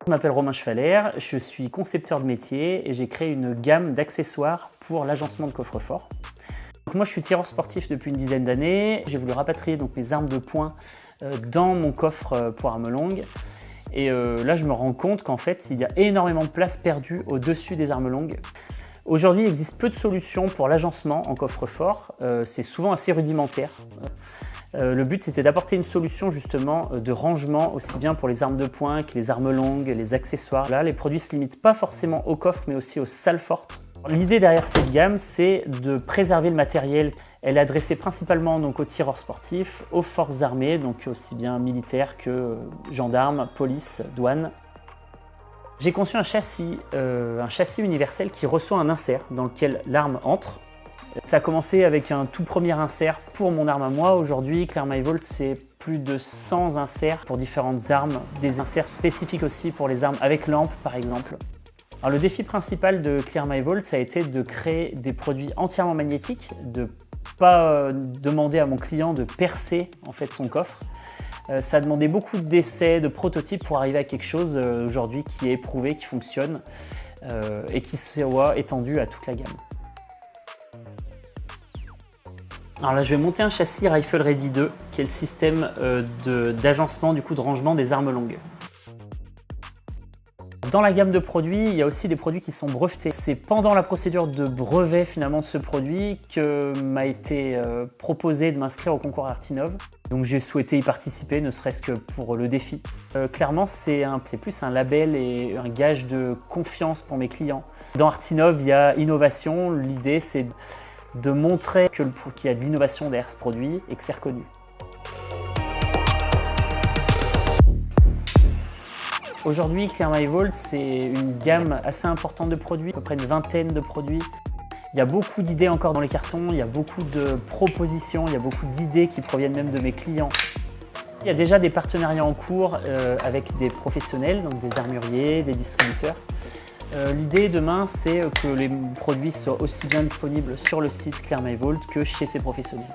Je m'appelle Romain Chevalère, je suis concepteur de métier et j'ai créé une gamme d'accessoires pour l'agencement de coffre-fort. Moi je suis tireur sportif depuis une dizaine d'années, j'ai voulu rapatrier donc mes armes de poing dans mon coffre pour armes longues. Et là je me rends compte qu'en fait il y a énormément de place perdue au-dessus des armes longues. Aujourd'hui il existe peu de solutions pour l'agencement en coffre-fort, c'est souvent assez rudimentaire. Le but c'était d'apporter une solution justement de rangement aussi bien pour les armes de poing que les armes longues, les accessoires. Là les produits ne se limitent pas forcément au coffre mais aussi aux salles fortes. L'idée derrière cette gamme c'est de préserver le matériel. Elle est adressée principalement donc aux tireurs sportifs, aux forces armées, donc aussi bien militaires que gendarmes, police, douane. J'ai conçu un châssis universel qui reçoit un insert dans lequel l'arme entre. Ça a commencé avec un tout premier insert pour mon arme à moi. Aujourd'hui, Clear My Vault, c'est plus de 100 inserts pour différentes armes, des inserts spécifiques aussi pour les armes avec lampe par exemple. Alors, le défi principal de Clear My Vault, ça a été de créer des produits entièrement magnétiques, de ne pas demander à mon client de percer en fait son coffre. Ça a demandé beaucoup d'essais, de prototypes pour arriver à quelque chose aujourd'hui qui est éprouvé, qui fonctionne et qui soit étendu à toute la gamme. Alors là, je vais monter un châssis Rifle Ready 2, qui est le système d'agencement, de rangement des armes longues. Dans la gamme de produits, il y a aussi des produits qui sont brevetés. C'est pendant la procédure de brevet finalement de ce produit que m'a été proposé de m'inscrire au concours Artinov. Donc j'ai souhaité y participer, ne serait-ce que pour le défi. Clairement, c'est plus un label et un gage de confiance pour mes clients. Dans Artinov, il y a innovation. L'idée, c'est de montrer qu'il y a de l'innovation derrière ce produit et que c'est reconnu. Aujourd'hui, Clear My Vault, c'est une gamme assez importante de produits, à peu près une vingtaine de produits. Il y a beaucoup d'idées encore dans les cartons, il y a beaucoup de propositions, il y a beaucoup d'idées qui proviennent même de mes clients. Il y a déjà des partenariats en cours avec des professionnels, donc des armuriers, des distributeurs. L'idée demain, c'est que les produits soient aussi bien disponibles sur le site Clear My Vault que chez ces professionnels.